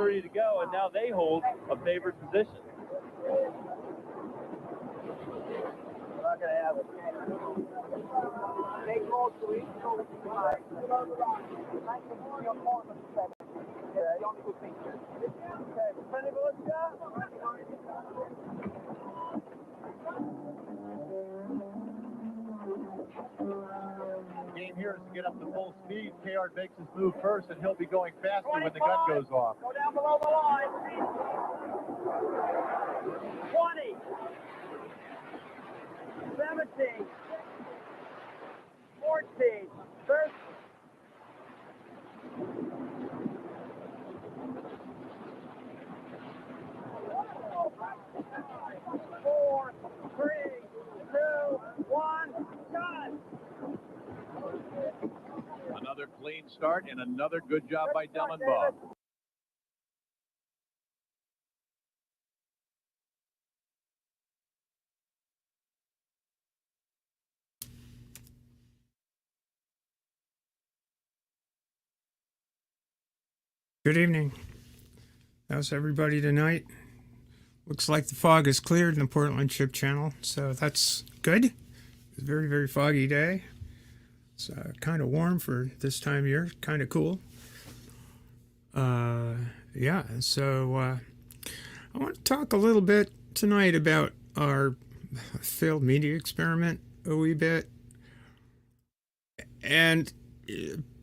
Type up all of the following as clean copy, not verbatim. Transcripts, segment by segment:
30 to go, and now they hold a favored position. We're not going to have it. They close to each other. Yeah, only good pictures. Okay, plenty of Game here is to get up to full speed. KR makes his move first, and he'll be going faster when the gun goes off. Go down below the line. 20. 17. 14. 13. 4, 3, 2, 1, gun! Another clean start and another good job by Dellenbaugh. Good evening. How's everybody tonight? Looks like the fog is cleared in the Portland Ship Channel, so that's good. It's a very, very foggy day. It's kind of warm for this time of year, kind of cool. Yeah, so I want to talk a little bit tonight about our failed media experiment a wee bit, and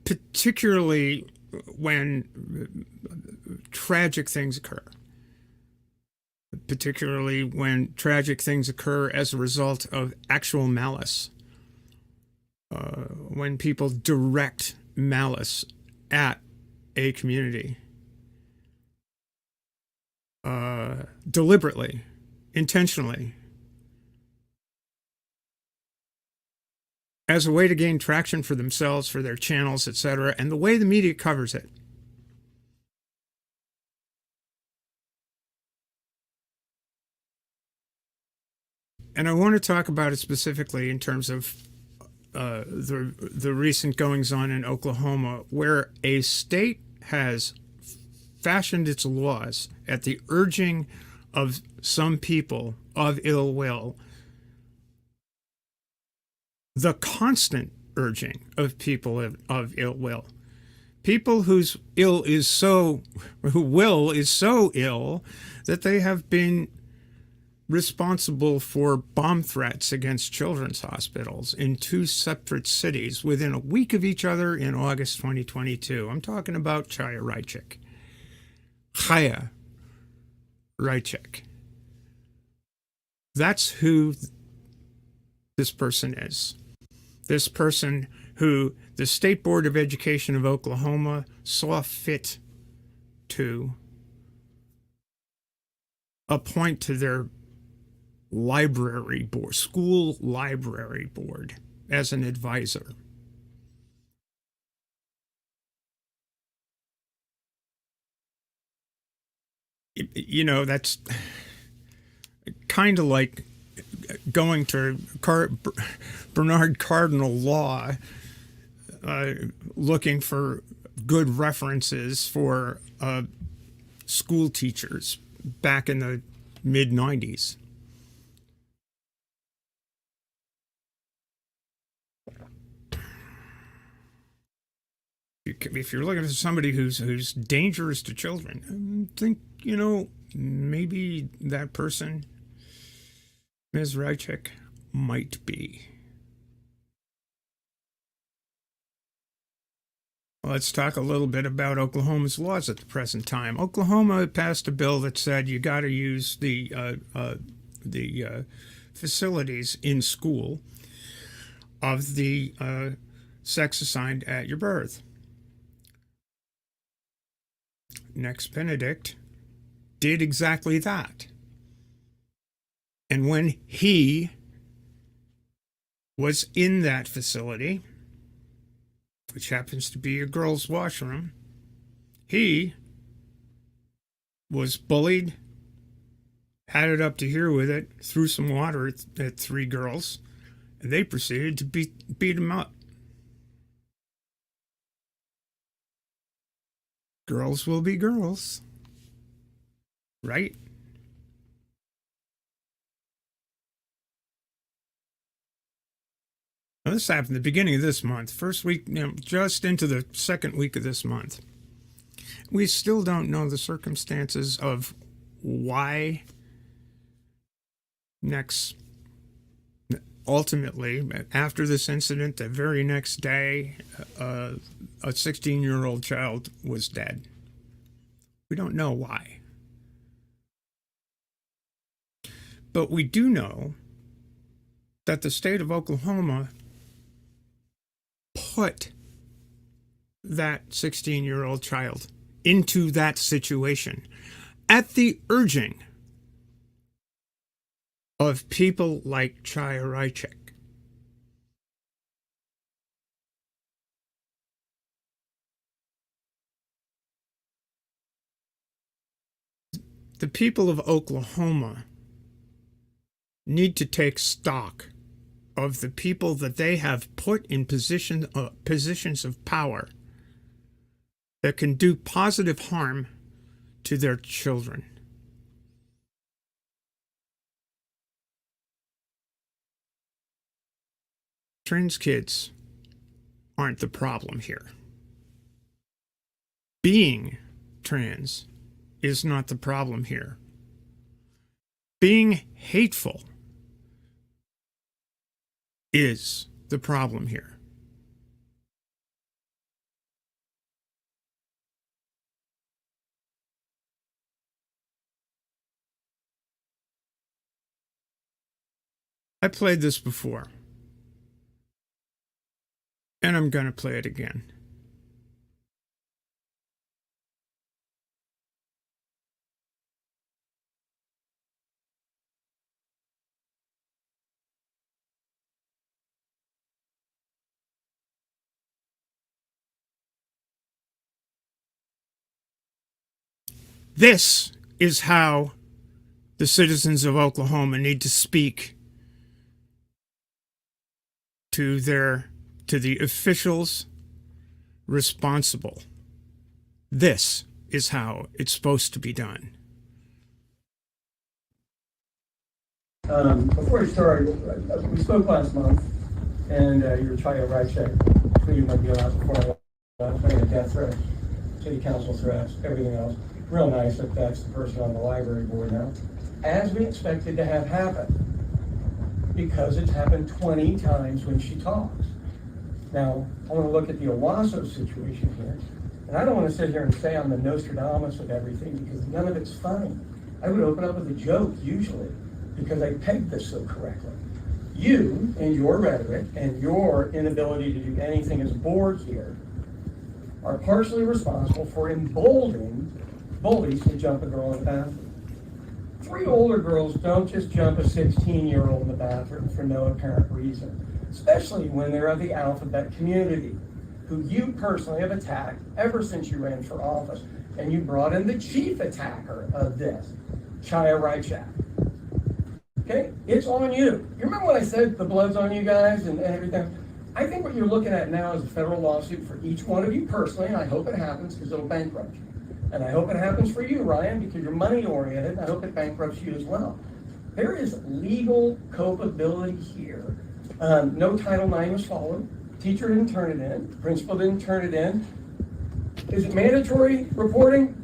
particularly when tragic things occur. Particularly when tragic things occur as a result of actual malice. When people direct malice at a community. Deliberately, intentionally. As a way to gain traction for themselves, for their channels, etc., and the way the media covers it. And I want to talk about it specifically in terms of the recent goings-on in Oklahoma, where a state has fashioned its laws at the urging of some people of ill will, the constant urging of people of ill will, people whose will is so ill that they have been responsible for bomb threats against children's hospitals in 2 separate cities within a week of each other in August 2022. I'm talking about Chaya Raichik. That's who this person is. This person who the State Board of Education of Oklahoma saw fit to appoint to their library board, school library board, as an advisor. You know, that's kind of like going to Bernard Cardinal Law, looking for good references for school teachers back in the mid-90s. If you're looking for somebody who's dangerous to children, I think, you know, maybe that person, Ms. Raichik, might be. Let's talk a little bit about Oklahoma's laws at the present time. Oklahoma passed a bill that said you got to use the facilities in school of the sex assigned at your birth. Nex Benedict did exactly that. And when he was in that facility, which happens to be a girl's washroom, he was bullied, had it up to here with it, threw some water at 3 girls, and they proceeded to beat him up. Girls will be girls. right? Now, this happened at the beginning of this month, first week, just into the second week of this month. We still don't know the circumstances of why Nex ultimately, after this incident, the very next day, a 16-year-old child was dead. We don't know why. But we do know that the state of Oklahoma put that 16-year-old child into that situation at the urging of people like Chaya Rychek. The people of Oklahoma need to take stock of the people that they have put in positions of power that can do positive harm to their children. Trans kids aren't the problem here. Being trans is not the problem here. Being hateful is the problem here. I played this before, and I'm going to play it again. This is how the citizens of Oklahoma need to speak to the officials responsible. This is how it's supposed to be done. Before we start, we spoke last month, and your Chaya Rychek tweeted my deal out before I putting a death threat, city council threats, everything else. Real nice that that's the person on the library board now, as we expected to have happen, because it's happened 20 times when she talks. Now, I want to look at the Owasso situation here, and I don't want to sit here and say I'm the Nostradamus of everything, because none of it's funny. I would open up with a joke, usually, because I pegged this so correctly. You, and your rhetoric, and your inability to do anything as a board here, are partially responsible for emboldening bullies to jump a girl in the bathroom. 3 older girls don't just jump a 16-year-old in the bathroom for no apparent reason, especially when they're of the alphabet community, who you personally have attacked ever since you ran for office, and you brought in the chief attacker of this, Chaya Rychek. Okay, it's on you. You remember when I said the blood's on you guys and everything? I think what you're looking at now is a federal lawsuit for each one of you personally, and I hope it happens because it'll bankrupt you. And I hope it happens for you, Ryan, because you're money-oriented, and I hope it bankrupts you as well. There is legal culpability here. No Title IX was followed. Teacher didn't turn it in. Principal didn't turn it in. Is it mandatory reporting?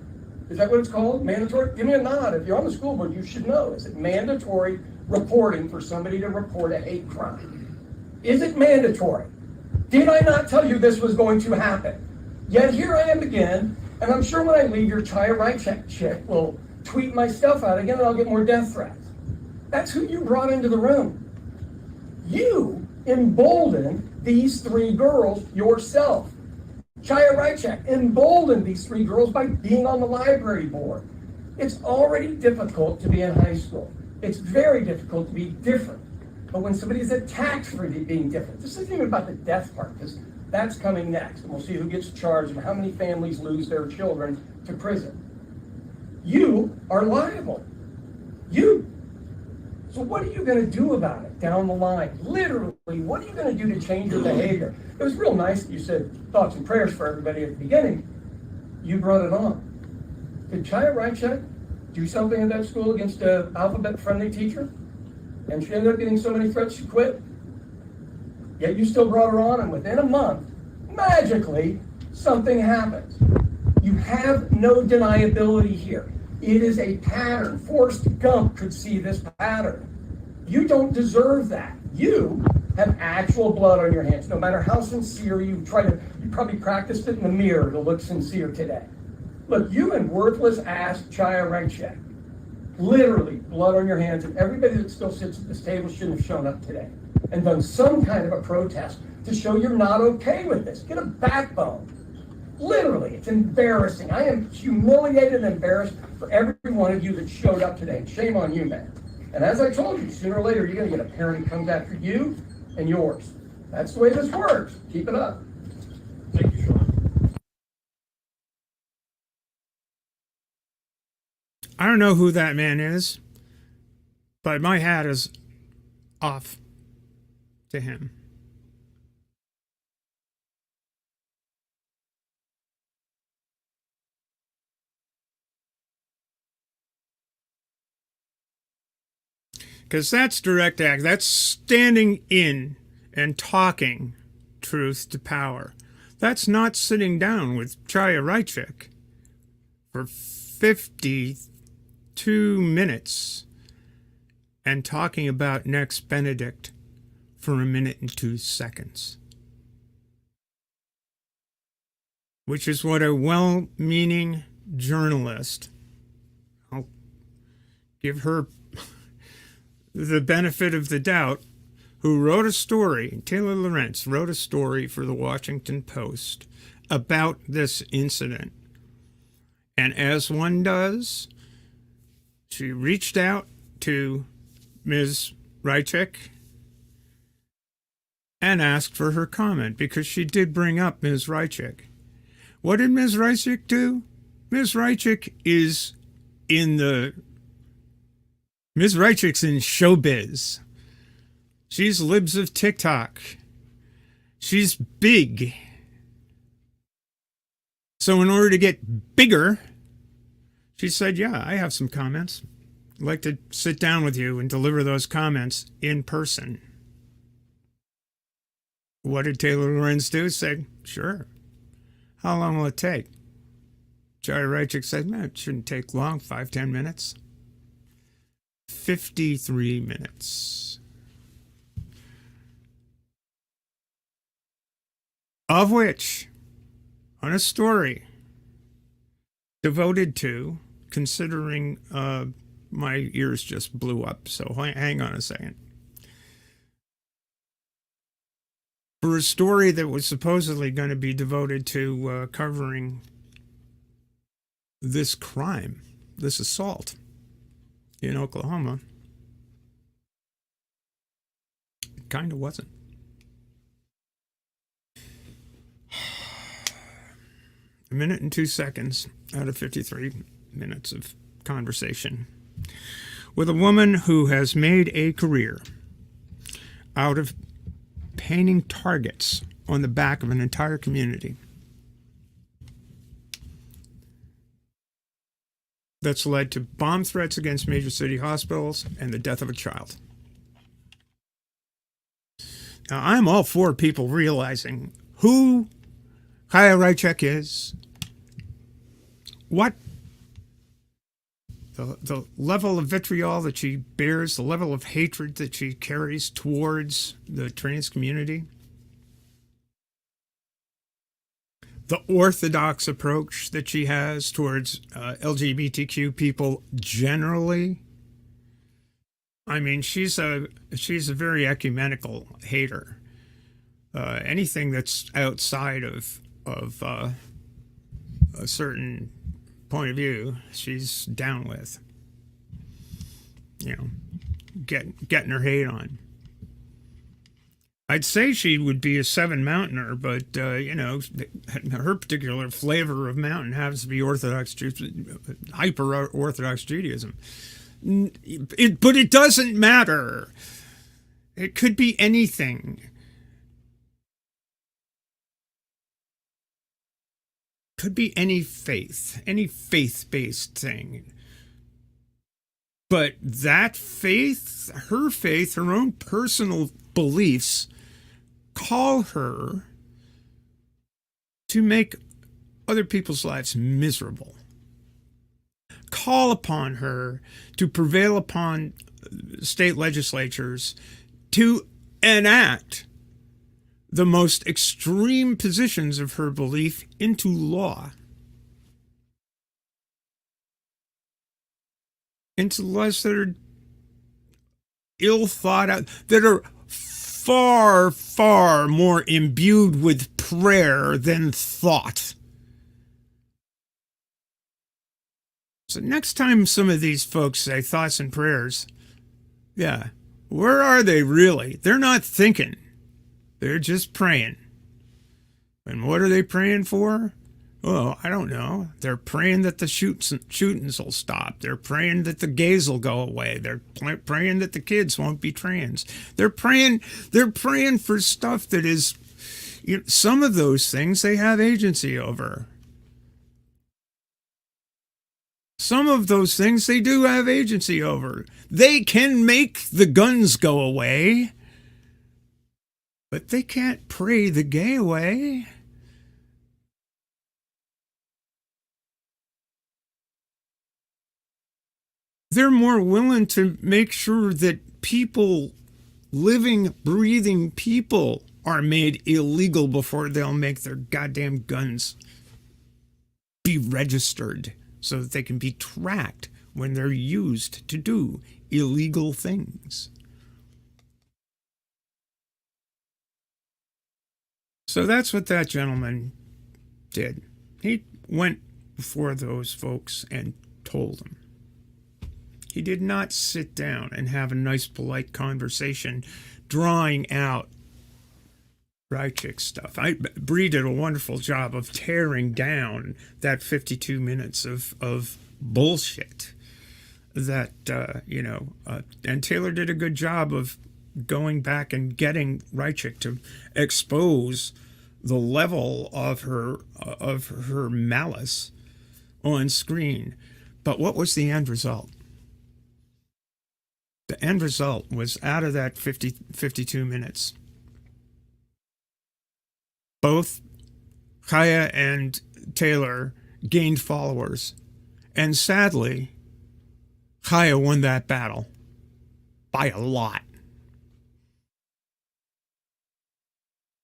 Is that what it's called? Mandatory? Give me a nod. If you're on the school board, you should know. Is it mandatory reporting for somebody to report a hate crime? Is it mandatory? Did I not tell you this was going to happen? Yet here I am again, and I'm sure when I leave, your Chaya Rychek chick will tweet my stuff out again, and I'll get more death threats. That's who you brought into the room. You emboldened these 3 girls yourself. Chaya Rychek emboldened these 3 girls by being on the library board. It's already difficult to be in high school. It's very difficult to be different. But when somebody's attacked for being different, this isn't even about the death part, because that's coming next, and we'll see who gets charged and how many families lose their children to prison. You are liable. You. So what are you going to do about it down the line? Literally, what are you going to do to change your behavior? It was real nice that you said thoughts and prayers for everybody at the beginning. You brought it on. Did Chaya Rychek do something at that school against an alphabet-friendly teacher, and she ended up getting so many threats she quit. Yet you still brought her on, and within a month, magically, something happens. You have no deniability here. It is a pattern. Forrest Gump could see this pattern. You don't deserve that. You have actual blood on your hands. No matter how sincere you probably practiced it in the mirror to look sincere today. Look, you've been worthless ass Chaya Raichek. Literally, blood on your hands, and everybody that still sits at this table shouldn't have shown up today and done some kind of a protest to show you're not okay with this. Get a backbone. Literally, it's embarrassing. I am humiliated and embarrassed for every one of you that showed up today. Shame on you, man. And as I told you, sooner or later, you're going to get a parent who comes after you and yours. That's the way this works. Keep it up. Thank you, Sean. I don't know who that man is, but my hat is off to him. Because that's direct act. That's standing in and talking truth to power. That's not sitting down with Chaya Raichek for 52 minutes and talking about Nex Benedict for a minute and 2 seconds. Which is what a well-meaning journalist, I'll give her the benefit of the doubt, who wrote a story, Taylor Lorenz wrote a story for the Washington Post about this incident. And as one does, she reached out to Ms. Raichek and asked for her comment because she did bring up Ms. Raichek. What did Ms. Raichek do? Ms. Raichek is in the... Ms. Raichek's in showbiz. She's libs of TikTok. She's big. So in order to get bigger, she said, yeah, I have some comments. I'd like to sit down with you and deliver those comments in person. What did Taylor Lorenz do? Said, sure. How long will it take? Chaya Raichek said, man, it shouldn't take long, 5-10 minutes. 53 minutes. Of which, on a story devoted to, considering my ears just blew up, so hang on a second. For a story that was supposedly going to be devoted to covering this crime, this assault in Oklahoma, it kind of wasn't. A minute and 2 seconds out of 53 minutes of conversation with a woman who has made a career out of painting targets on the back of an entire community. That's led to bomb threats against major city hospitals and the death of a child. Now, I'm all for people realizing who Chaya Raichek is, what the level of vitriol that she bears, the level of hatred that she carries towards the trans community, the orthodox approach that she has towards LGBTQ people generally. I mean, she's a very ecumenical hater. Anything that's outside of a certain point of view, she's down with. You know, getting her hate on. I'd say she would be a seven mountainer, but, you know, her particular flavor of mountain happens to be Orthodox, hyper-Orthodox Judaism. But it doesn't matter. It could be anything. Could be any faith-based thing. But that faith, her own personal beliefs, call her to make other people's lives miserable. Call upon her to prevail upon state legislatures to enact the most extreme positions of her belief into law. Into laws that are ill thought out, that are far, far more imbued with prayer than thought. So next time some of these folks say thoughts and prayers, yeah, where are they really? They're not thinking. They're just praying. And what are they praying for? Oh, I don't know. They're praying that the shootings will stop. They're praying that the gays will go away. They're praying that the kids won't be trans. They're praying for stuff that is, some of those things they have agency over. Some of those things they do have agency over. They can make the guns go away, but they can't pray the gay away. They're more willing to make sure that people, living, breathing people, are made illegal before they'll make their goddamn guns be registered so that they can be tracked when they're used to do illegal things. So that's what that gentleman did. He went before those folks and told them. He did not sit down and have a nice, polite conversation drawing out Rychick stuff. Bree did a wonderful job of tearing down that 52 minutes of bullshit that, and Taylor did a good job of going back and getting Rychick to expose the level of her malice on screen. But what was the end result? The end result was, out of that 52 minutes, both Kaya and Taylor gained followers. And sadly, Kaya won that battle by a lot.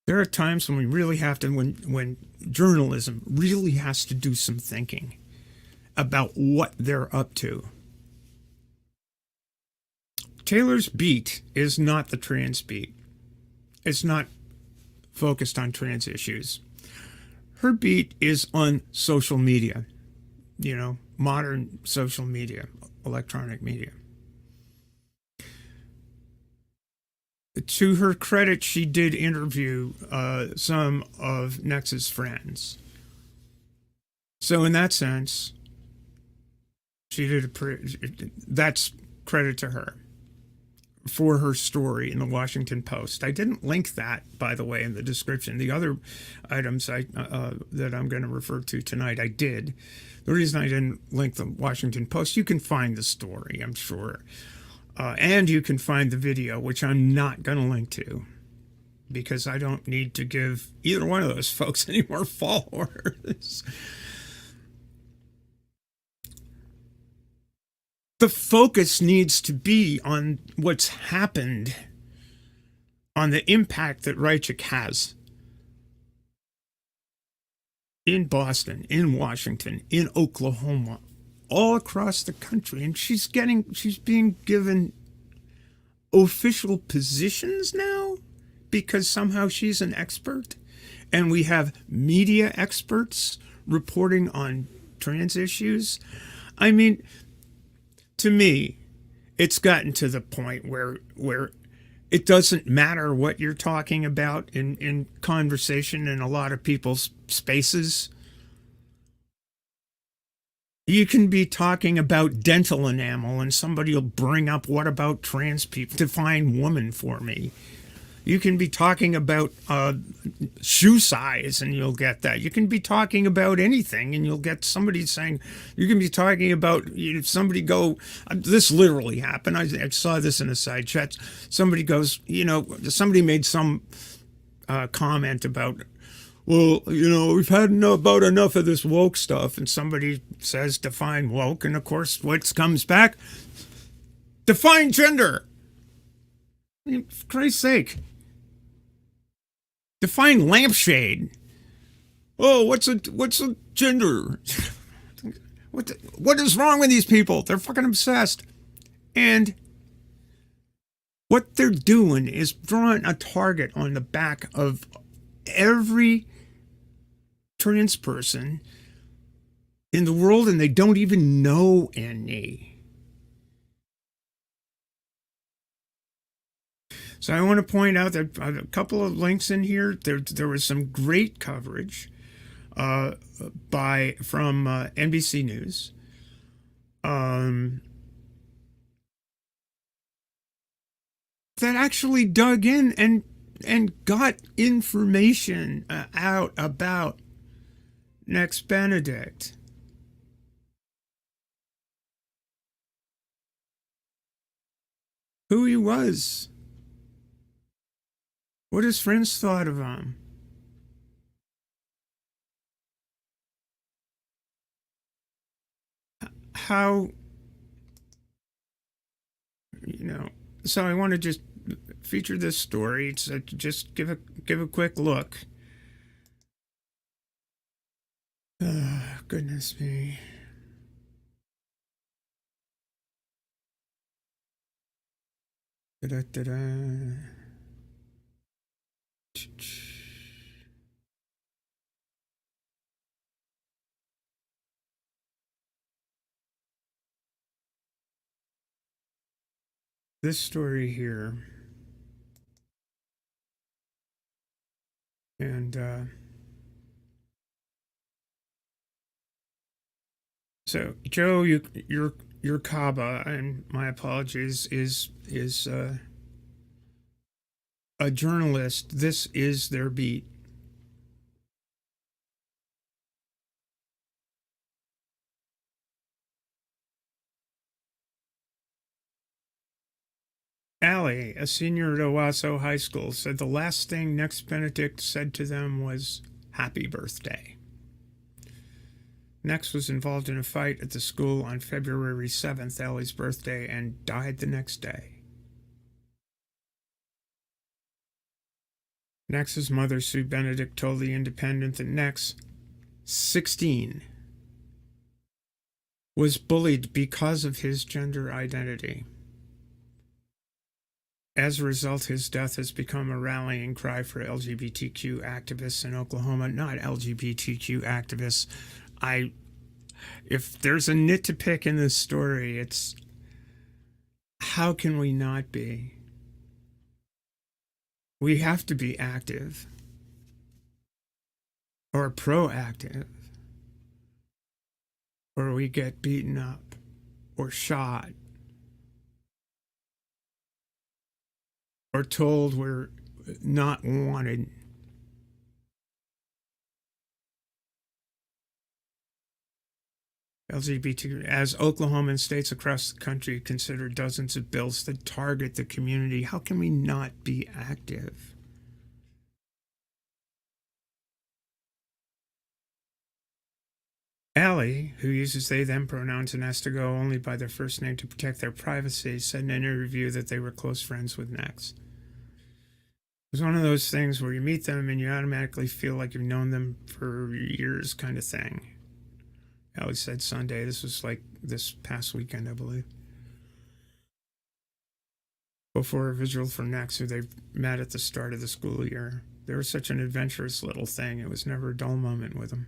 There are times when we really have to, when journalism really has to do some thinking about what they're up to. Taylor's beat is not the trans beat. It's not focused on trans issues. Her beat is on social media, modern social media, electronic media. To her credit, she did interview some of Nex's friends. So in that sense, she did that's credit to her for her story in the Washington Post. I didn't link that, by the way, in the description. The other items that I'm going to refer to tonight, I did. The reason I didn't link the Washington Post, you can find the story, I'm sure. And you can find the video, which I'm not going to link to, because I don't need to give either one of those folks any more followers. The focus needs to be on what's happened, on the impact that Rychick has in Boston, in Washington, in Oklahoma, all across the country. And she's being given official positions now because somehow she's an expert. And we have media experts reporting on trans issues. I mean, to me, it's gotten to the point where it doesn't matter what you're talking about in conversation in a lot of people's spaces. You can be talking about dental enamel and somebody will bring up, what about trans people? Define woman for me. You can be talking about shoe size and you'll get that. You can be talking about anything and you'll get somebody saying, you can be talking about, somebody go, this literally happened. I saw this in a side chat. Somebody goes, somebody made some comment about, well, we've had about enough of this woke stuff. And somebody says, define woke. And of course, what comes back? Define gender. For Christ's sake. Define lampshade. Oh, what's a gender? What is wrong with these people? They're fucking obsessed. And what they're doing is drawing a target on the back of every trans person in the world, and they don't even know any. So I want to point out that a couple of links in here. There was some great coverage from NBC News. That actually dug in and got information out about Nex Benedict. Who he was. What his friends thought of him. How, so I want to just feature this story. So just give a quick look. Goodness me. Da-da-da-da. This story here, and so Joe, Yurcaba, and my apologies, is a journalist. This is their beat. Allie, a senior at Owasso High School, said the last thing Nex Benedict said to them was, "Happy birthday." Nex was involved in a fight at the school on February 7th, Allie's birthday, and died the next day. Nex's mother, Sue Benedict, told The Independent that Nex, 16, was bullied because of his gender identity. As a result, his death has become a rallying cry for LGBTQ activists in Oklahoma. Not LGBTQ activists. If there's a nit to pick in this story, it's how can we not be? We have to be active or proactive, or we get beaten up or shot or told we're not wanted. LGBT, as Oklahoma and states across the country consider dozens of bills that target the community, how can we not be active? Allie, who uses they/them pronouns and has to go only by their first name to protect their privacy, said in an interview that they were close friends with Nex. It was one of those things where you meet them and you automatically feel like you've known them for years kind of thing. Allie said Sunday. This was like this past weekend, I believe. Before a vigil for Nex, who they met at the start of the school year. They were such an adventurous little thing. It was never a dull moment with them.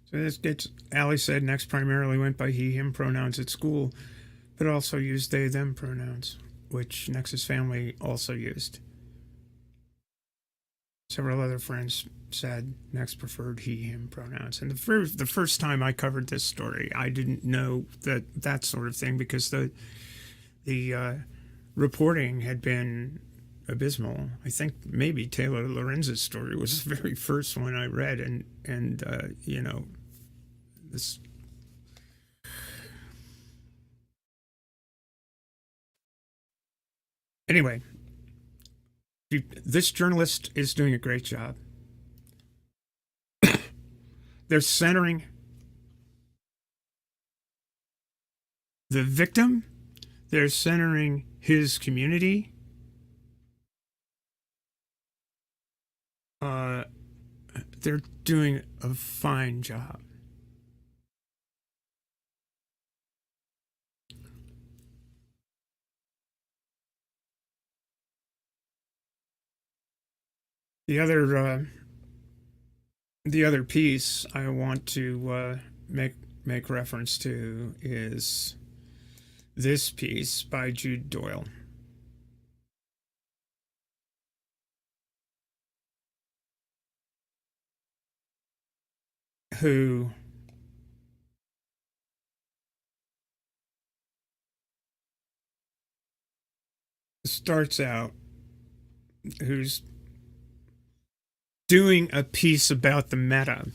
So this gets, Allie said Nex primarily went by he/him pronouns at school, but also used they/them pronouns, which Nex's family also used. Several other friends said Nex preferred he, him pronouns. And the first time I covered this story, I didn't know that sort of thing because the reporting had been abysmal. I think maybe Taylor Lorenz's story was the very first one I read, and this. Anyway, this journalist is doing a great job. They're centering the victim. They're centering his community. They're doing a fine job. The other piece I want to make reference to is this piece by Jude Doyle, who starts out, who's doing a piece about the meta.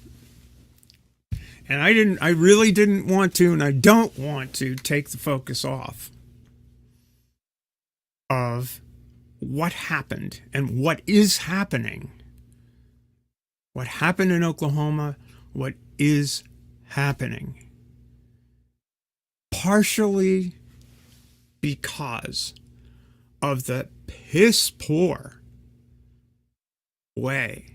And I really didn't want to, and I don't want to take the focus off of what happened and what is happening. What happened in Oklahoma, what is happening. Partially because of the piss poor way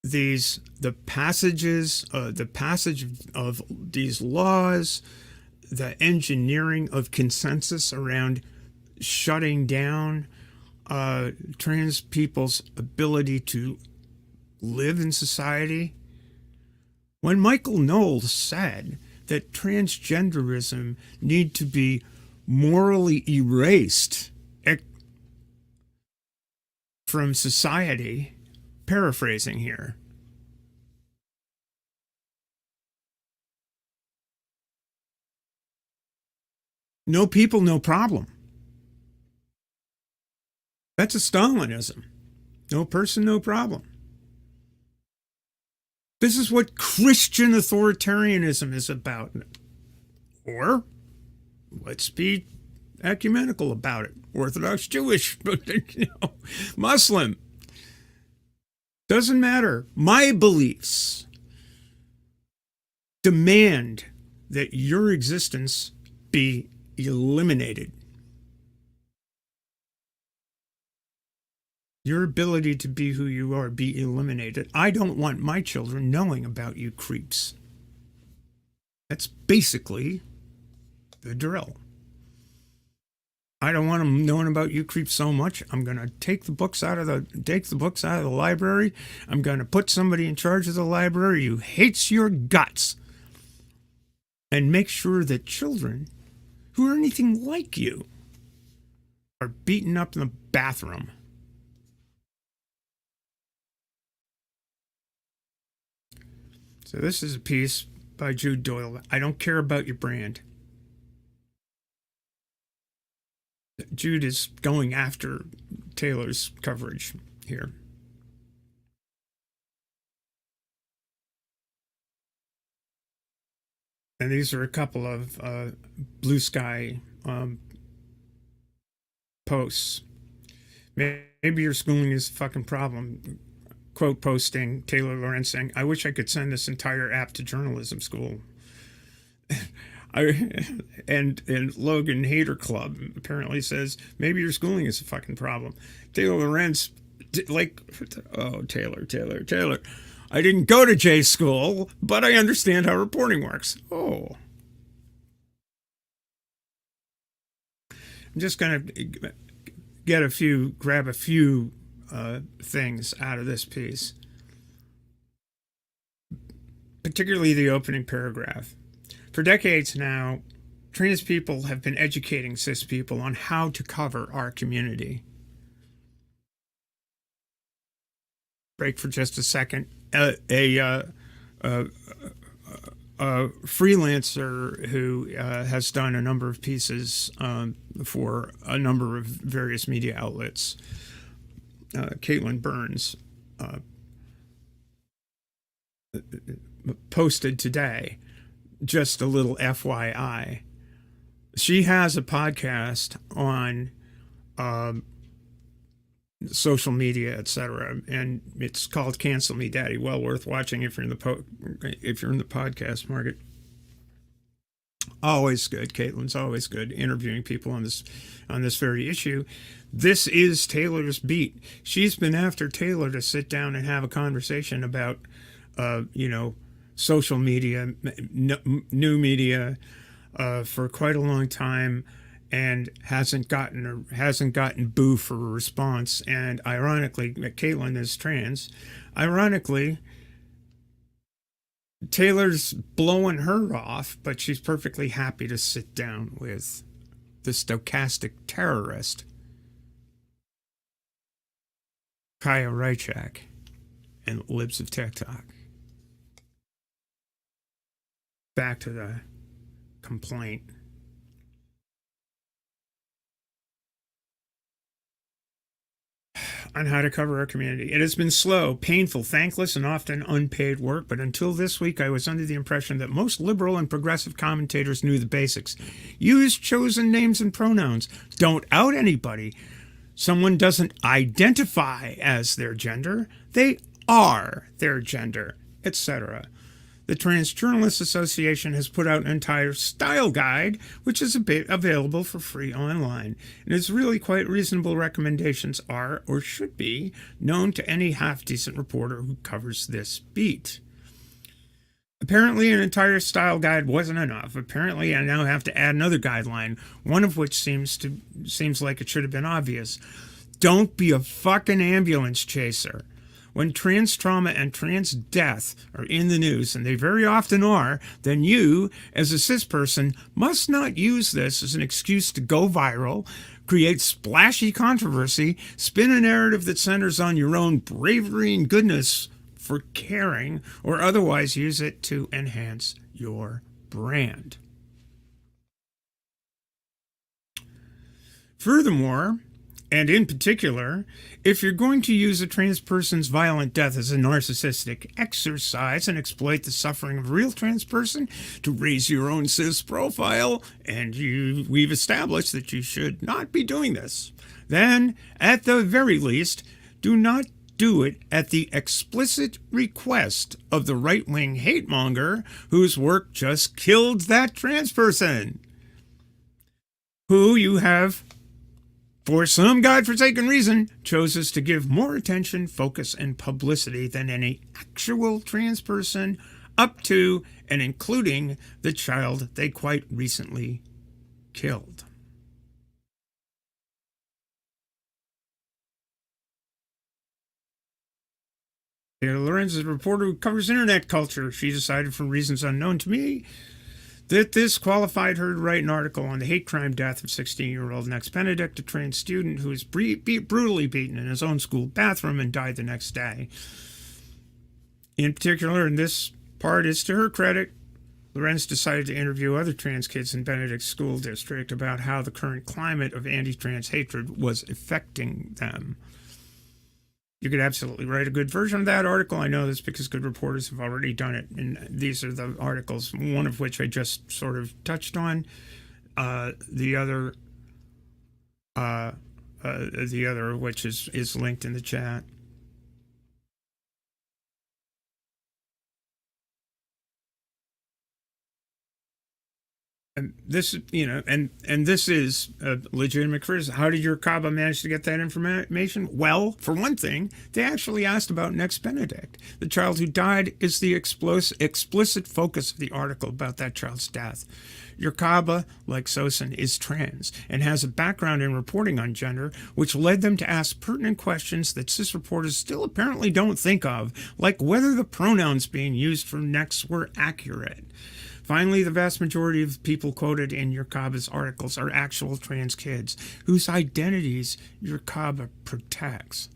the passage of these laws, the engineering of consensus around shutting down trans people's ability to live in society. When Michael Knowles said that transgenderism need to be morally erased from society, paraphrasing here, no people, no problem. That's a Stalinism. No person, no problem. This is what Christian authoritarianism is about. Or, let's be ecumenical about it. Orthodox Jewish, Muslim. Doesn't matter. My beliefs demand that your existence be eliminated. Your ability to be who you are be eliminated. I don't want my children knowing about you creeps. That's basically the drill. I don't want them knowing about you creeps so much. I'm going to take the books out of the library. I'm going to put somebody in charge of the library who hates your guts, and make sure that children who are anything like you are beaten up in the bathroom. So this is a piece by Jude Doyle. I don't care about your brand. Jude is going after Taylor's coverage here. And these are a couple of Blue Sky posts. Maybe your schooling is a fucking problem. Quote posting Taylor Lorenz saying, "I wish I could send this entire app to journalism school." And Logan Hater Club apparently says, maybe your schooling is a fucking problem. Taylor Lorenz, Taylor. I didn't go to J school, but I understand how reporting works. Oh. I'm just going to grab a few things out of this piece. Particularly the opening paragraph. For decades now, trans people have been educating cis people on how to cover our community. break for just a second. A freelancer who has done a number of pieces for a number of various media outlets, Caitlin Burns, posted today, just a little FYI. She has a podcast on social media, etc., and it's called "Cancel Me, Daddy." Well worth watching if you're in the podcast market. Always good. Caitlin's always good interviewing people on this very issue. This is Taylor's beat. She's been after Taylor to sit down and have a conversation about, social media, new media, for quite a long time, and hasn't gotten boo for a response. And ironically, Caitlin is trans. Ironically, Taylor's blowing her off, but she's perfectly happy to sit down with the stochastic terrorist, Kaya Rychak, and Libs of TikTok. Back to the complaint. On how to cover our community. It has been slow, painful, thankless, and often unpaid work, but until this week I was under the impression that most liberal and progressive commentators knew the basics. Use chosen names and pronouns. Don't out anybody. Someone doesn't identify as their gender. They are their gender, etc. The Trans Journalists Association has put out an entire style guide, which is available for free online. And its really quite reasonable recommendations are, or should be, known to any half-decent reporter who covers this beat. Apparently, an entire style guide wasn't enough. Apparently, I now have to add another guideline, one of which seems like it should have been obvious. Don't be a fucking ambulance chaser. When trans trauma and trans death are in the news, and they very often are, then you, as a cis person, must not use this as an excuse to go viral, create splashy controversy, spin a narrative that centers on your own bravery and goodness for caring, or otherwise use it to enhance your brand. Furthermore, and in particular, if you're going to use a trans person's violent death as a narcissistic exercise and exploit the suffering of a real trans person to raise your own cis profile, and we've established that you should not be doing this, then, at the very least, do not do it at the explicit request of the right-wing hate-monger whose work just killed that trans person, who you have, for some godforsaken reason, chooses to give more attention, focus, and publicity than any actual trans person, up to and including the child they quite recently killed. Taylor Lorenz is a reporter who covers internet culture. She decided, for reasons unknown to me, that this qualified her to write an article on the hate crime death of 16-year-old Nex Benedict, a trans student who was brutally beaten in his own school bathroom and died the next day. In particular, and this part is to her credit, Lorenz decided to interview other trans kids in Benedict's school district about how the current climate of anti-trans hatred was affecting them. You could absolutely write a good version of that article. I know this because good reporters have already done it, and these are the articles, one of which I just sort of touched on. The other of which is linked in the chat. And this, and this is a legitimate criticism. How did Yurcaba manage to get that information? Well, for one thing, they actually asked about Nex Benedict. The child who died is the explicit focus of the article about that child's death. Yurcaba, like Sosin, is trans and has a background in reporting on gender, which led them to ask pertinent questions that cis reporters still apparently don't think of, like whether the pronouns being used for Nex were accurate. Finally, the vast majority of people quoted in Yurcaba's articles are actual trans kids whose identities Yurcaba protects.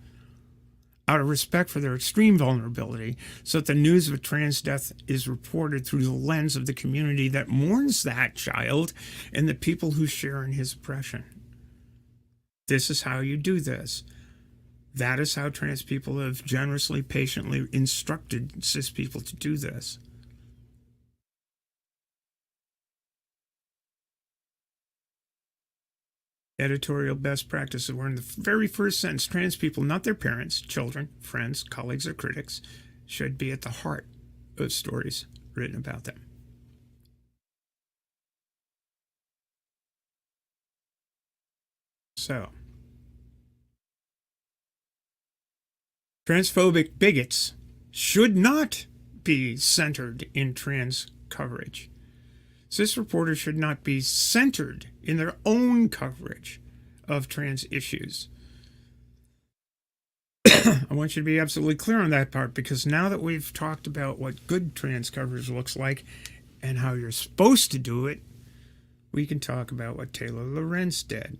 out of respect for their extreme vulnerability, so that the news of a trans death is reported through the lens of the community that mourns that child and the people who share in his oppression. This is how you do this. That is how trans people have generously, patiently instructed cis people to do this. Editorial best practices were in the very first sentence. Trans people, not their parents, children, friends, colleagues, or critics, should be at the heart of stories written about them. So, transphobic bigots should not be centered in trans coverage. Cis reporters should not be centered in their own coverage of trans issues. I want you to be absolutely clear on that part, because now that we've talked about what good trans coverage looks like and how you're supposed to do it, we can talk about what Taylor Lorenz did.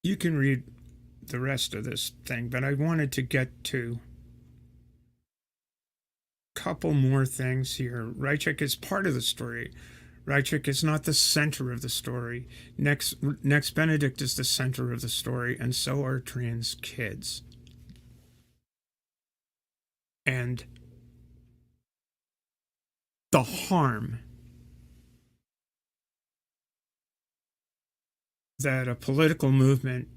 You can read the rest of this thing, but I wanted to get to a couple more things here. Rychek is part of the story. Rychek is not the center of the story. Nex Benedict is the center of the story, and so are trans kids. And the harm that a political movement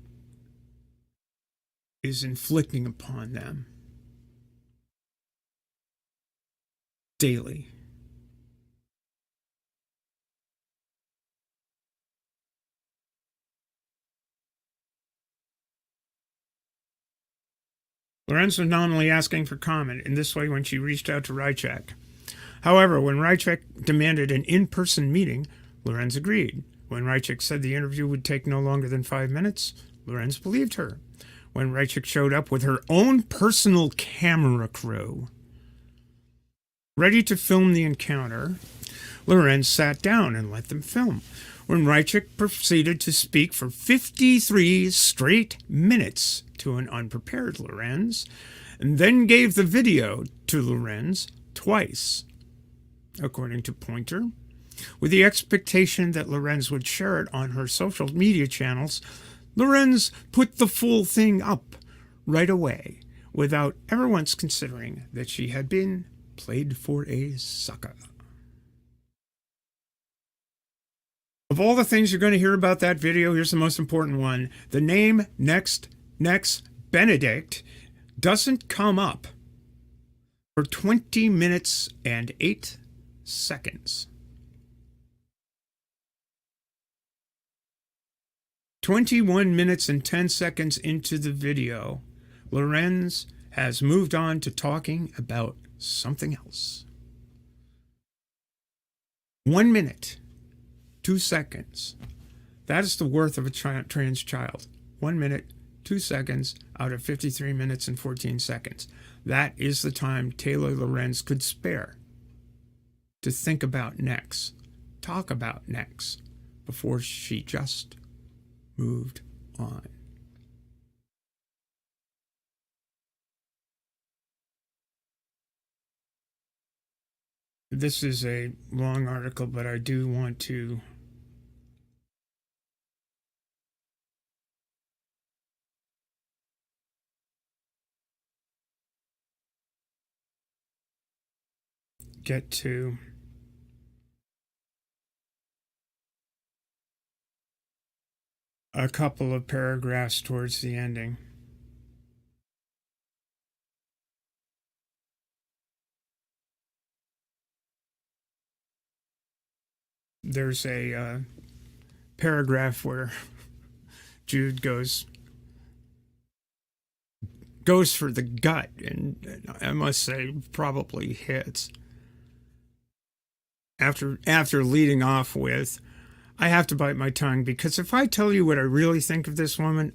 is inflicting upon them daily. Lorenz was not only asking for comment in this way when she reached out to Rychek. However, when Rychek demanded an in-person meeting, Lorenz agreed. When Rychek said the interview would take no longer than 5 minutes, Lorenz believed her. When Rychek showed up with her own personal camera crew, ready to film the encounter, Lorenz sat down and let them film. When Rychek proceeded to speak for 53 straight minutes to an unprepared Lorenz, and then gave the video to Lorenz twice, according to Pointer, with the expectation that Lorenz would share it on her social media channels, Lorenz put the full thing up right away, without ever once considering that she had been played for a sucker. Of all the things you're going to hear about that video, here's the most important one. The name Nex Benedict doesn't come up for 20 minutes and 8 seconds. 21 minutes and 10 seconds into the video, Lorenz has moved on to talking about something else. 1 minute, 2 seconds. That is the worth of a trans child. 1 minute, 2 seconds out of 53 minutes and 14 seconds. That is the time Taylor Lorenz could spare to think about Nex, talk about Nex, before she just moved on. This is a long article, but I do want to get to a couple of paragraphs towards the ending. There's a paragraph where Jude goes for the gut, and I must say probably hits. After leading off with, I have to bite my tongue, because if I tell you what I really think of this woman,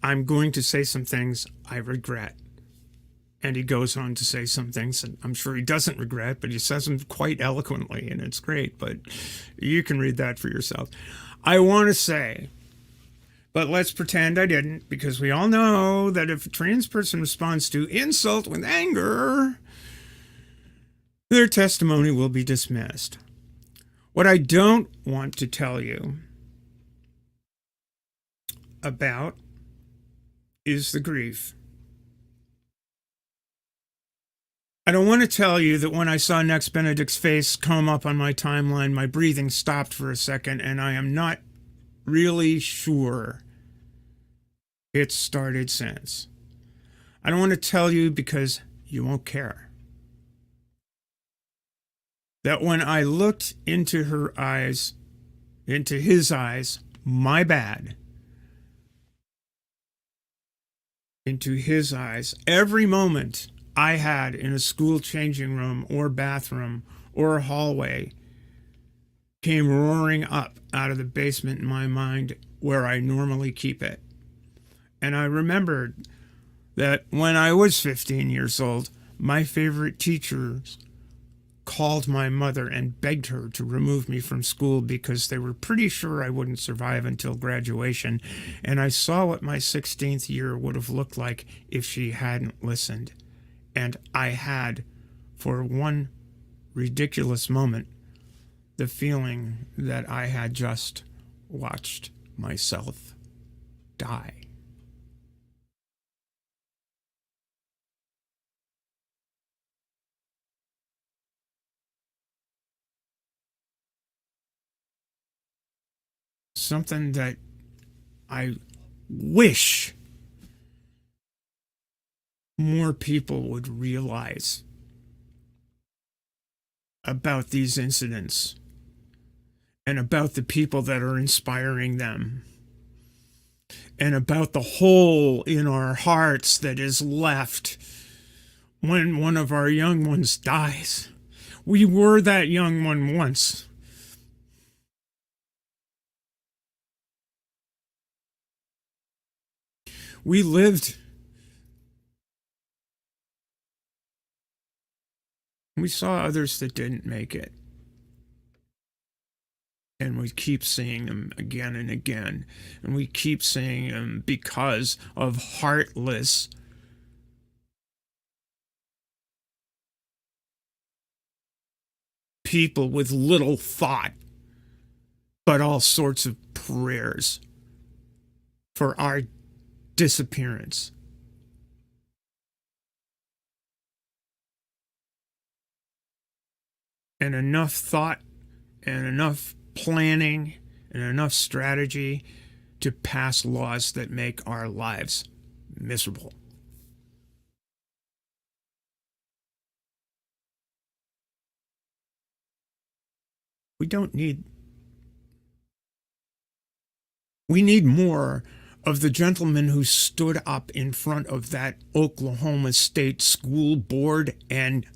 I'm going to say some things I regret. And he goes on to say some things that I'm sure he doesn't regret, but he says them quite eloquently, and it's great. But you can read that for yourself. I want to say, but let's pretend I didn't, because we all know that if a trans person responds to insult with anger, their testimony will be dismissed. What I don't want to tell you about is the grief. I don't want to tell you that when I saw Nex Benedict's face come up on my timeline, my breathing stopped for a second, and I am not really sure it's started since. I don't want to tell you because you won't care. That when I looked into her eyes, into his eyes, my bad, into his eyes, every moment I had in a school changing room or bathroom or a hallway came roaring up out of the basement in my mind where I normally keep it. And I remembered that when I was 15 years old, my favorite teachers called my mother and begged her to remove me from school because they were pretty sure I wouldn't survive until graduation. And I saw what my 16th year would have looked like if she hadn't listened. And I had, for one ridiculous moment, the feeling that I had just watched myself die. Something that I wish more people would realize about these incidents and about the people that are inspiring them and about the hole in our hearts that is left when one of our young ones dies. We were that young one once. We lived. We saw others that didn't make it. And we keep seeing them again and again. And we keep seeing them because of heartless people with little thought, but all sorts of prayers for our disappearance. And enough thought and enough planning and enough strategy to pass laws that make our lives miserable. We need more of the gentleman who stood up in front of that Oklahoma State School Board and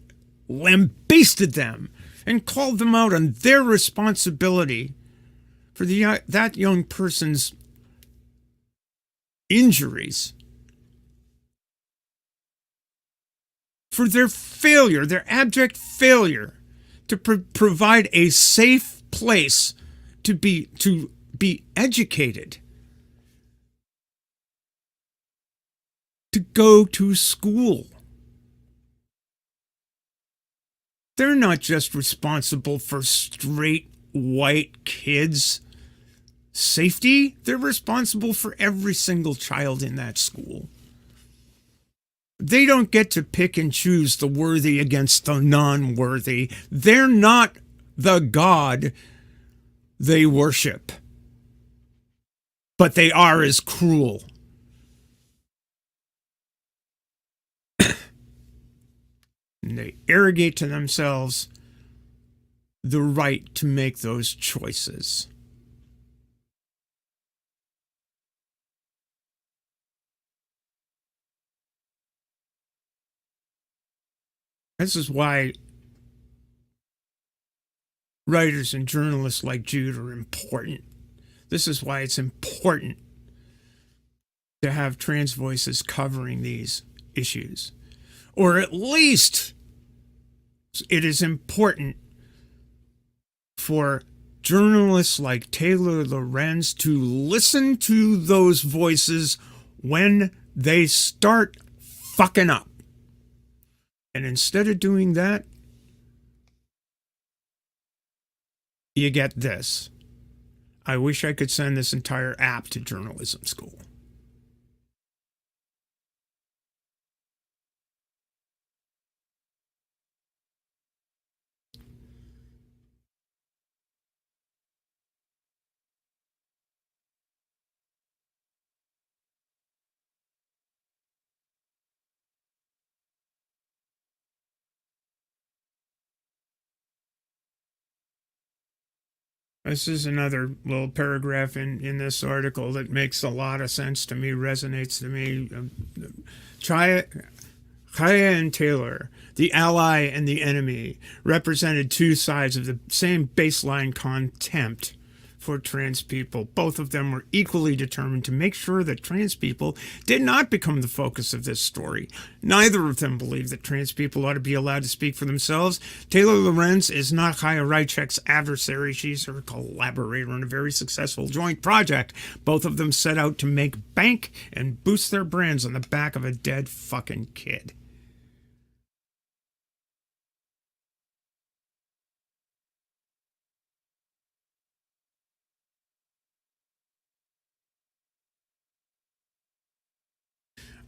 lambasted them and called them out on their responsibility for that young person's injuries, for their failure, their abject failure to provide a safe place to be educated, to go to school. They're not just responsible for straight white kids' safety. They're responsible for every single child in that school. They don't get to pick and choose the worthy against the non-worthy. They're not the God they worship. But they are as cruel. And they arrogate to themselves the right to make those choices. This is why writers and journalists like Jude are important. This is why it's important to have trans voices covering these issues. Or at least it is important for journalists like Taylor Lorenz to listen to those voices when they start fucking up. And instead of doing that, you get this. I wish I could send this entire app to journalism school. This is another little paragraph in this article that makes a lot of sense to me, resonates to me. Chaya and Taylor, the ally and the enemy, represented two sides of the same baseline contempt for trans people. Both of them were equally determined to make sure that trans people did not become the focus of this story. Neither of them believed that trans people ought to be allowed to speak for themselves. Taylor Lorenz is not Chaya Rychek's adversary. She's her collaborator in a very successful joint project. Both of them set out to make bank and boost their brands on the back of a dead fucking kid.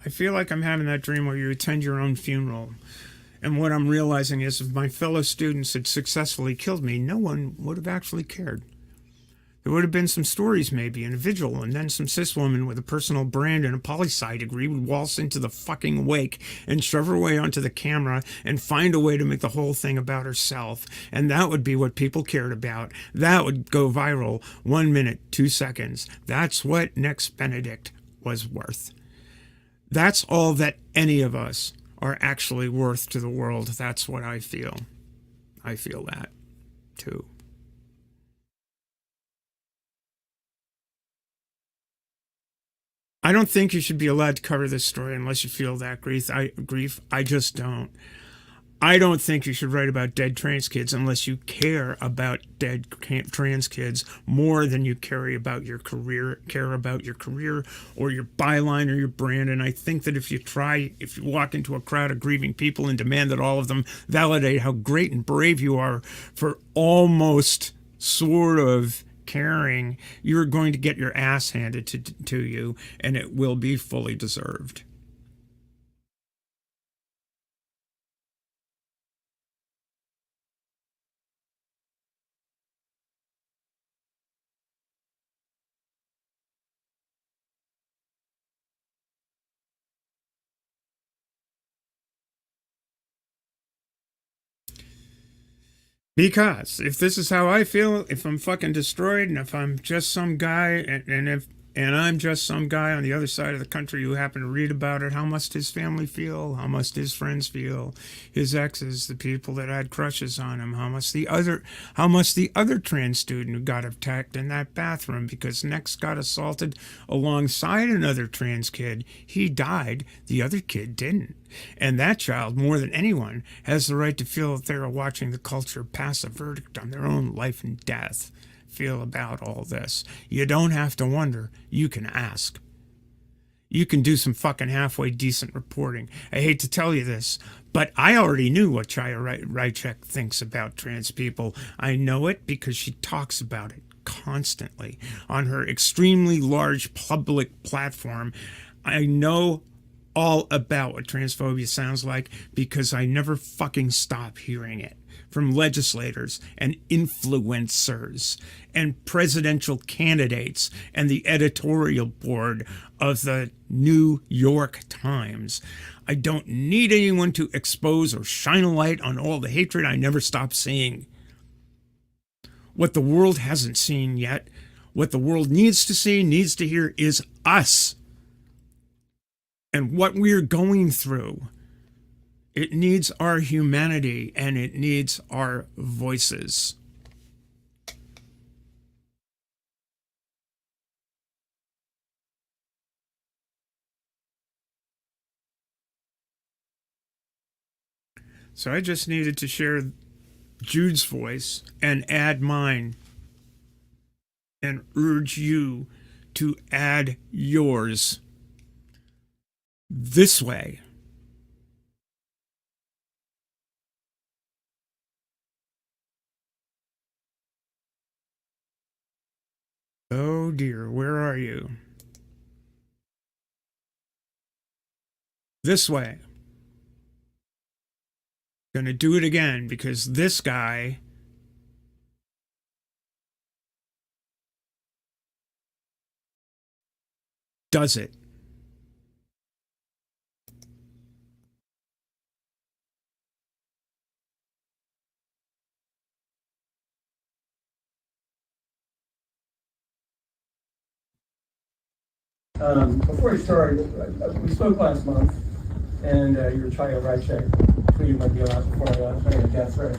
I feel like I'm having that dream where you attend your own funeral. And what I'm realizing is if my fellow students had successfully killed me, no one would have actually cared. There would have been some stories maybe, and a vigil, and then some cis woman with a personal brand and a poli-sci degree would waltz into the fucking wake and shove her way onto the camera and find a way to make the whole thing about herself. And that would be what people cared about. That would go viral 1 minute, 2 seconds. That's what Nex Benedict was worth. That's all that any of us are actually worth to the world. That's what I feel. I feel that, too. I don't think you should be allowed to cover this story unless you feel that grief. I just don't. I don't think you should write about dead trans kids unless you care about dead trans kids more than you care about your career or your byline or your brand. And I think that if you walk into a crowd of grieving people and demand that all of them validate how great and brave you are for almost sort of caring, you're going to get your ass handed to you, and it will be fully deserved. Because if this is how I feel, if I'm fucking destroyed, and if I'm just some guy, and I'm just some guy on the other side of the country who happened to read about it, how must his family feel? How must his friends feel? His exes, the people that had crushes on him? How must the other trans student who got attacked in that bathroom because Nex got assaulted alongside another trans kid? He died. The other kid didn't. And that child, more than anyone, has the right to feel that they are watching the culture pass a verdict on their own life and death. Feel about all this. You don't have to wonder. You can ask. You can do some fucking halfway decent reporting. I hate to tell you this, but I already knew what Chaya Rychek thinks about trans people. I know it because she talks about it constantly on her extremely large public platform. I know all about what transphobia sounds like because I never fucking stop hearing it from legislators and influencers and presidential candidates and the editorial board of the New York Times. I don't need anyone to expose or shine a light on all the hatred I never stop seeing. What the world hasn't seen yet, what the world needs to see, needs to hear is us. And what we're going through, it needs our humanity and it needs our voices. So I just needed to share Jude's voice and add mine and urge you to add yours this way. Oh dear, where are you? This way. Gonna do it again because this guy does it. Before we start, we spoke last month, and you were trying to write check, pleading my deal out before I left, I had a death threat,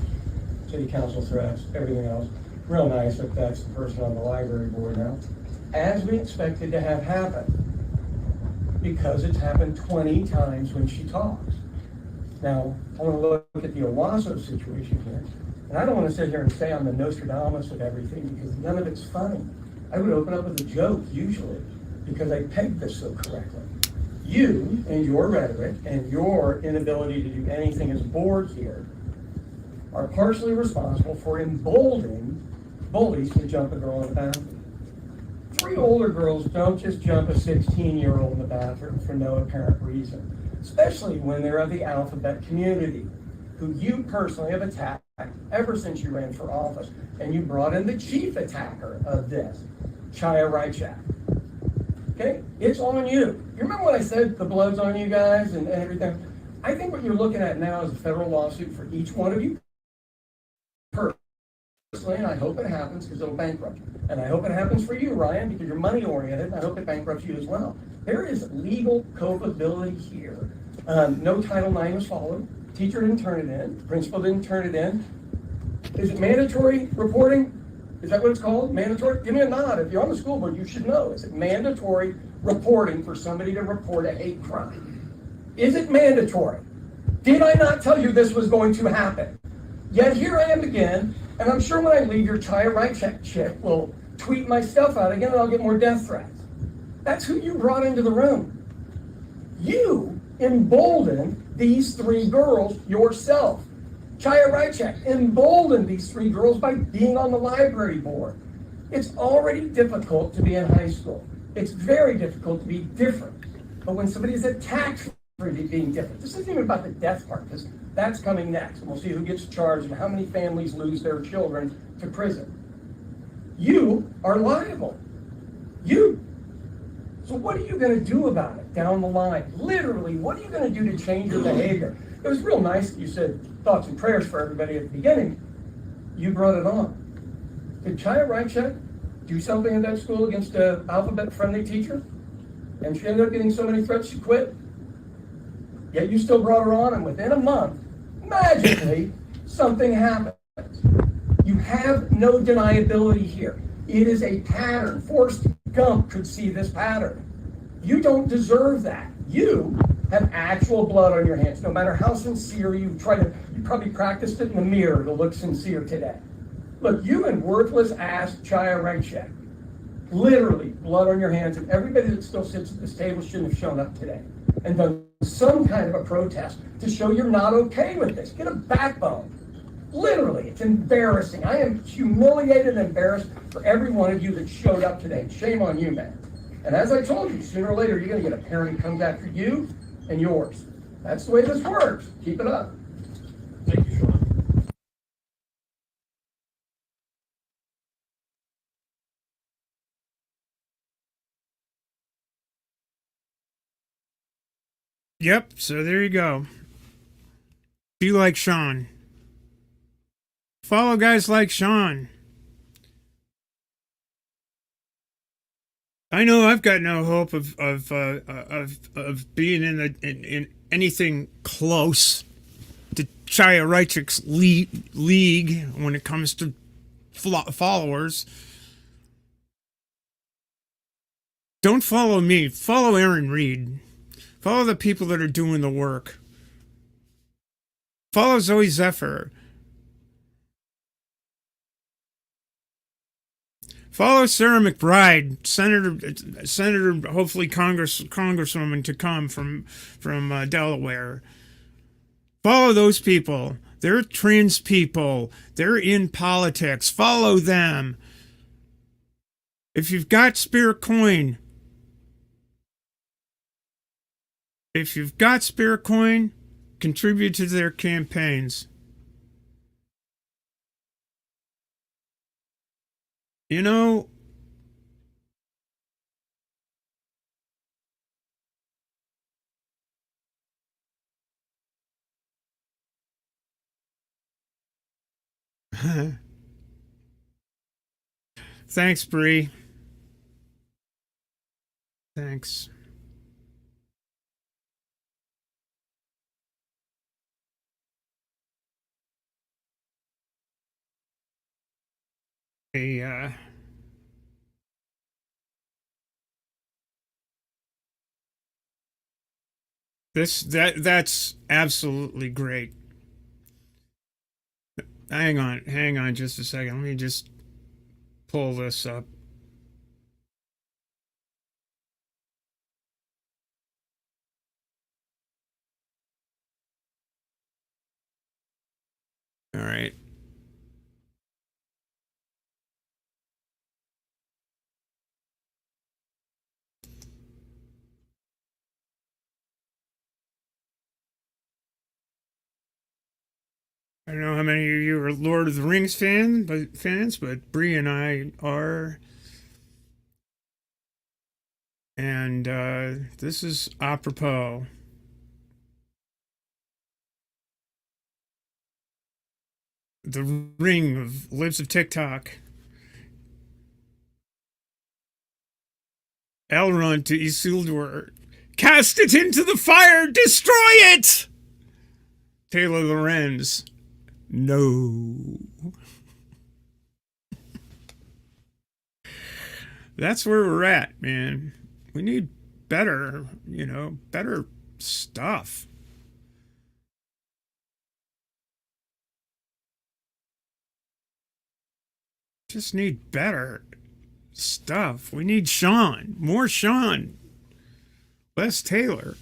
city council threats, everything else. Real nice that that's the person on the library board now. As we expected to have happen, because it's happened 20 times when she talks. Now, I want to look at the Owasso situation here, and I don't want to sit here and say I'm the Nostradamus of everything, because none of it's funny. I would open up with a joke, usually, because I pegged this so correctly. You and your rhetoric and your inability to do anything as a board here are partially responsible for emboldening bullies to jump a girl in the bathroom. 3 older girls don't just jump a 16-year-old in the bathroom for no apparent reason, especially when they're of the alphabet community, who you personally have attacked ever since you ran for office, and you brought in the chief attacker of this, Chaya Rychak. Okay, it's on you. You remember when I said the blood's on you guys and everything? I think what you're looking at now is a federal lawsuit for each one of you personally, and I hope it happens because it'll bankrupt you. And I hope it happens for you, Ryan, because you're money oriented, and I hope it bankrupts you as well. There is legal culpability here. No Title IX was followed. Teacher didn't turn it in. Principal didn't turn it in. Is it mandatory reporting? Is that what it's called? Mandatory? Give me a nod. If you're on the school board, you should know. Is it mandatory reporting for somebody to report a hate crime? Is it mandatory? Did I not tell you this was going to happen? Yet here I am again, and I'm sure when I leave, your Chaya Rychak chick will tweet my stuff out again, and I'll get more death threats. That's who you brought into the room. You emboldened these 3 girls yourself. Chaya Rychak emboldened these 3 girls by being on the library board. It's already difficult to be in high school. It's very difficult to be different. But when somebody is attacked for being different, this isn't even about the death part, because that's coming next. And we'll see who gets charged and how many families lose their children to prison. You are liable. You. So what are you going to do about it down the line? Literally, what are you going to do to change your behavior? It was real nice that you said thoughts and prayers for everybody at the beginning. You brought it on. Did Chaya Rychak do something at that school against an alphabet-friendly teacher? And she ended up getting so many threats she quit? Yet you still brought her on, and within a month, magically, something happens. You have no deniability here. It is a pattern. Forrest Gump could see this pattern. You don't deserve that. You have actual blood on your hands. No matter how sincere you probably practiced it in the mirror to look sincere today. Look, you and worthless ass Chaya Rychak, literally blood on your hands, and everybody that still sits at this table shouldn't have shown up today and done some kind of a protest to show you're not okay with this. Get a backbone. Literally, it's embarrassing. I am humiliated and embarrassed for every one of you that showed up today. Shame on you, man. And as I told you, sooner or later, you're going to get a parent who comes after you and yours. That's the way this works. Keep it up. Thank you, Sean. Yep, so there you go. Be like Sean. Follow guys like Sean. I know I've got no hope of being in anything close to Chaya Rychak's league when it comes to followers. Don't follow me. Follow Aaron Reed. Follow the people that are doing the work. Follow Zoe Zephyr. Follow Sarah McBride, Senator, hopefully Congresswoman to come from Delaware. Follow those people. They're trans people. They're in politics. Follow them. If you've got spare coin, contribute to their campaigns. You know, thanks, Bree. Thanks. That's absolutely great. Hang on just a second. Let me just pull this up. All right. I don't know how many of you are Lord of the Rings fans, but Bree and I are. And this is apropos. The ring of Lives of TikTok. Elrond to Isildur. Cast it into the fire! Destroy it! Taylor Lorenz. No. That's where we're at, man. We need better, better stuff. Just need better stuff. We need Sean. More Sean. Less Taylor.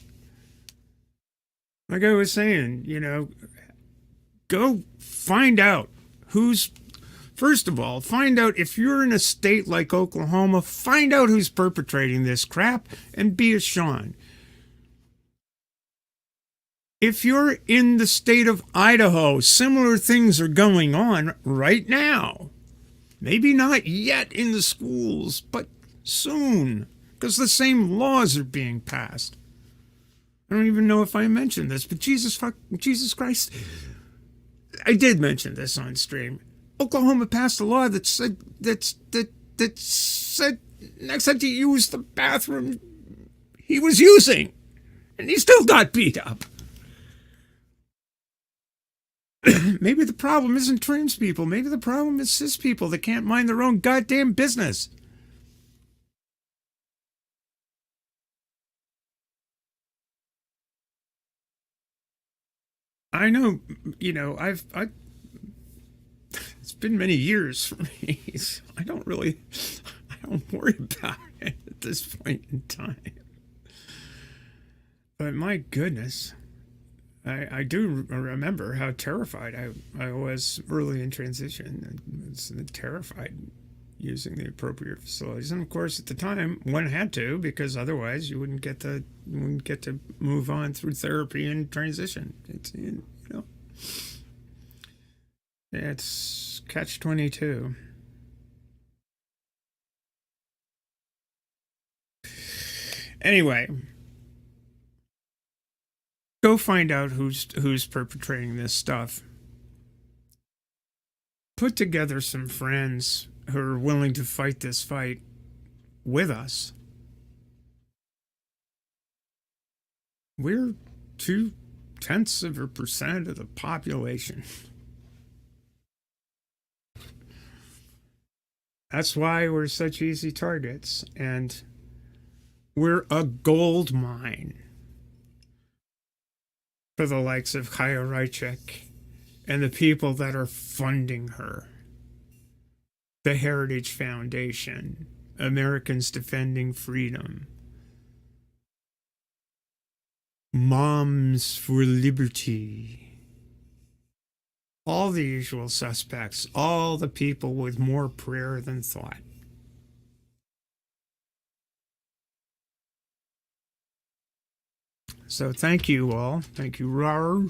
Like I was saying, go find out first of all, find out if you're in a state like Oklahoma, find out who's perpetrating this crap and be a Sean. If you're in the state of Idaho, similar things are going on right now. Maybe not yet in the schools, but soon, because the same laws are being passed. I don't even know if I mentioned this, but Jesus Christ, I did mention this on stream. Oklahoma passed a law that said Nex had to use the bathroom he was using, and he still got beat up. Maybe the problem isn't trans people. Maybe the problem is cis people that can't mind their own goddamn business. I know, it's been many years for me, so I don't worry about it at this point in time. But my goodness, I do remember how terrified I was early in transition. I was terrified using the appropriate facilities, and of course at the time one had to, because otherwise you wouldn't get to move on through therapy and transition. It's catch-22. Anyway, go find out who's perpetrating this stuff. Put together some friends who are willing to fight this fight with us. We're 0.2% of the population. That's why we're such easy targets, and we're a gold mine. for the likes of Kaya Rychek and the people that are funding her. The Heritage Foundation, Americans Defending Freedom, Moms for Liberty, all the usual suspects, all the people with more prayer than thought. So thank you all. Thank you, Rar.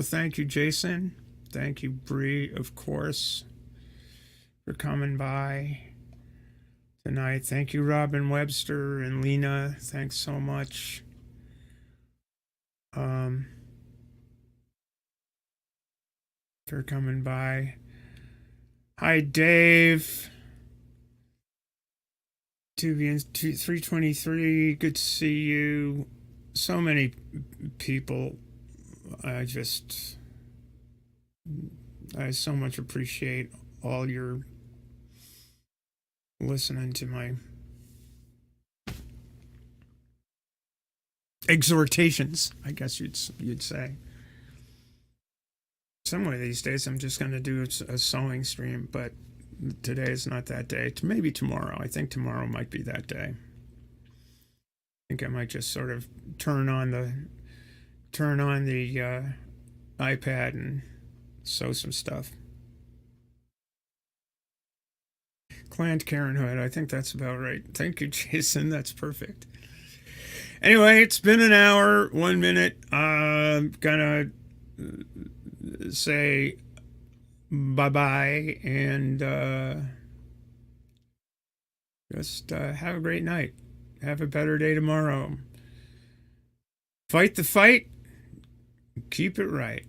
Thank you, Jason. Thank you, Bree, of course, for coming by tonight. Thank you, Robin Webster and Lena. Thanks so much. For coming by. Hi, Dave. 323. Good to see you. So many people. I so much appreciate all your listening to my exhortations, I guess you'd say. Some way these days I'm just going to do a sewing stream, but today is not that day. Maybe tomorrow. I think tomorrow might be that day. I think I might just sort of turn on the iPad and sew some stuff. Planned Parenthood. I think that's about right. Thank you, Jason. That's perfect. Anyway, it's been an hour, 1 minute. I'm gonna say bye-bye and just have a great night. Have a better day tomorrow. Fight the fight. Keep it right.